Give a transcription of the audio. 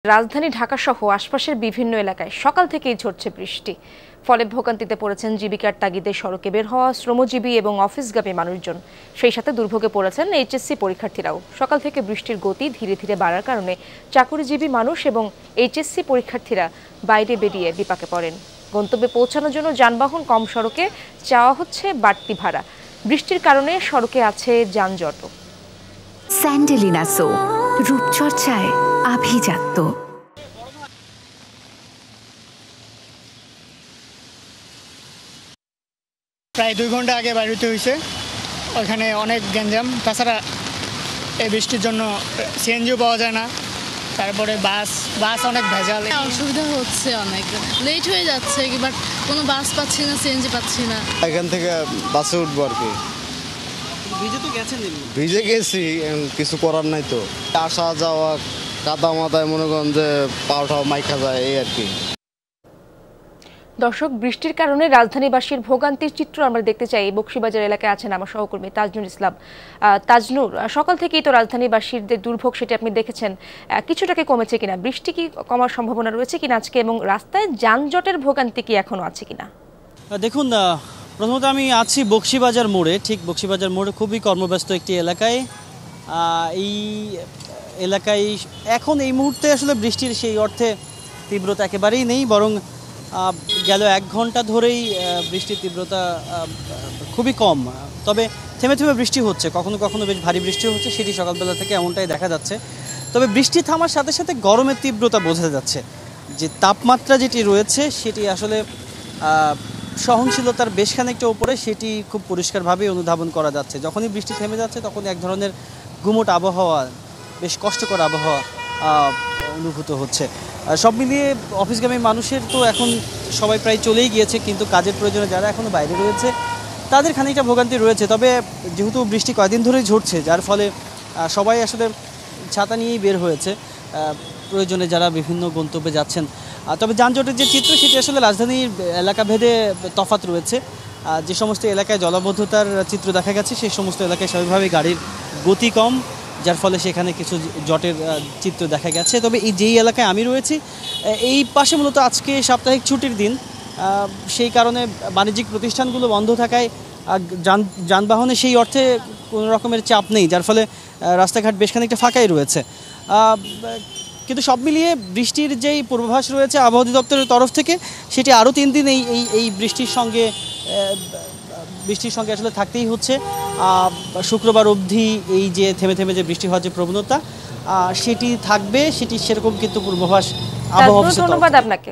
রাজধানী ঢাকা সহ আশপাশের বিভিন্ন এলাকায় সকাল থেকেই ঝরছে বৃষ্টি। ফলে ভোগান্তিতে পড়েছেন জীবিকার তাগিদে সড়কে বের হওয়া শ্রমজীবী এবং অফিসগামী মানুষজন। সেই সাথে দুর্ভোগে পড়েছেন এইচএসসি পরীক্ষার্থীরাও। সকাল থেকে বৃষ্টির গতি ধীরে ধীরে বাড়ার কারণে চাকুরিজীবী মানুষ এবং এইচএসসি পরীক্ষার্থীরা বাইরে বেরিয়ে বিপাকে পড়েন। গন্তব্যে পৌঁছানোর জন্য যানবাহন কম সড়কে চাওয়া হচ্ছে বাড়তি ভাড়া। বৃষ্টির কারণে সড়কে আছে যানজট। স্যান্ডেলিনা সো, রূপচর্চায় আভিজাত্য। প্রায় 2 ঘন্টা আগে বাড়িতে হয়েছে, ওখানে অনেক গ্যাঞ্জাম। তাছাড়া এই বৃষ্টির জন্য সিএনজিও পাওয়া যায় না। তারপরে বাস অনেক ভেজাল, অসুবিধা হচ্ছে, অনেক লেট হয়ে যাচ্ছে, বাট কোনো বাস পাচ্ছি না, সিএনজি পাচ্ছি না। এখান থেকে বাসে উঠবো আর কি। ভিজে গেছি, কিছু করার নাই তো। আসা যাওয়া কাদা মাথায় মনে করেন যে পাওটাও মাইখা যায়, এই আর কি। দর্শক, বৃষ্টির কারণে রাজধানীবাসীর ভোগান্তির চিত্র আমরা দেখতে চাই। বকশীবাজার এলাকায় আছেন আমার সহকর্মী তাজনুর ইসলাম। তাজনুর, সকাল থেকেই তো রাজধানীবাসীর যে দুর্ভোগ সেটি আপনি দেখেছেন, কিছুটাকে কমেছে কিনা? বৃষ্টি কি কমার সম্ভাবনা রয়েছে কিনা আজকে, এবং রাস্তায় যানজটের ভোগান্তি কি এখনো আছে কিনা? দেখুন, প্রথমত আমি আছি বকশীবাজার মোড়ে। ঠিক বকশীবাজার মোড়ে খুবই কর্মব্যস্ত একটি এলাকায়। এই এলাকায় এখন এই মুহূর্তে আসলে বৃষ্টির সেই অর্থে তীব্রতা একেবারেই নেই, বরং গেল 1 ঘন্টা ধরেই বৃষ্টির তীব্রতা খুবই কম। তবে থেমে থেমে বৃষ্টি হচ্ছে, কখনো কখনো বেশ ভারী বৃষ্টি হচ্ছে, সেটি সকালবেলা থেকে এমনটাই দেখা যাচ্ছে। তবে বৃষ্টি থামার সাথে সাথে গরমের তীব্রতা বোঝা যাচ্ছে। যে তাপমাত্রা যেটি রয়েছে সেটি আসলে সহনশীলতার বেশ খানিকটা উপরে, সেটি খুব পরিষ্কারভাবেই অনুধাবন করা যাচ্ছে। যখনই বৃষ্টি থেমে যাচ্ছে তখন এক ধরনের গুমোট আবহাওয়া, বেশ কষ্টকর আবহাওয়া অনুভূত হচ্ছে। সব মিলিয়ে অফিসগামী মানুষের তো এখন সবাই প্রায় চলেই গিয়েছে, কিন্তু কাজের প্রয়োজনে যারা এখনও বাইরে রয়েছে তাদের খানিকটা ভোগান্তি রয়েছে। তবে যেহেতু বৃষ্টি কয়েকদিন ধরেই ঝরছে, যার ফলে সবাই আসলে ছাতা নিয়েই বের হয়েছে প্রয়োজনে যারা বিভিন্ন গন্তব্যে যাচ্ছেন। তবে যানজটের যে চিত্র সেটি আসলে রাজধানীর এলাকা ভেদে তফাৎ রয়েছে। যে সমস্ত এলাকায় জলাবদ্ধতার চিত্র দেখা গেছে সেই সমস্ত এলাকায় স্বাভাবিকভাবেই গাড়ির গতি কম, যার ফলে সেখানে কিছু জটের চিত্র দেখা গেছে। তবে এই যেই এলাকায় আমি রয়েছি এই পাশে মূলত আজকে সাপ্তাহিক ছুটির দিন, সেই কারণে বাণিজ্যিক প্রতিষ্ঠানগুলো বন্ধ থাকায় যানবাহনে সেই অর্থে কোনো রকমের চাপ নেই, যার ফলে রাস্তাঘাট বেশ খানিকটা ফাঁকাই রয়েছে। কিন্তু সব মিলিয়ে বৃষ্টির যেই পূর্বাভাস রয়েছে আবহাওয়া অধিদপ্তরের তরফ থেকে, সেটি আরও 3 দিন এই বৃষ্টির সঙ্গে আসলে থাকতেই হচ্ছে। শুক্রবার অবধি এই যে থেমে থেমে যে বৃষ্টি হওয়ার যে প্রবণতা সেটি থাকবে, সেটি সেরকম কিন্তু পূর্বাভাস আবহাওয়া। ধন্যবাদ আপনাকে।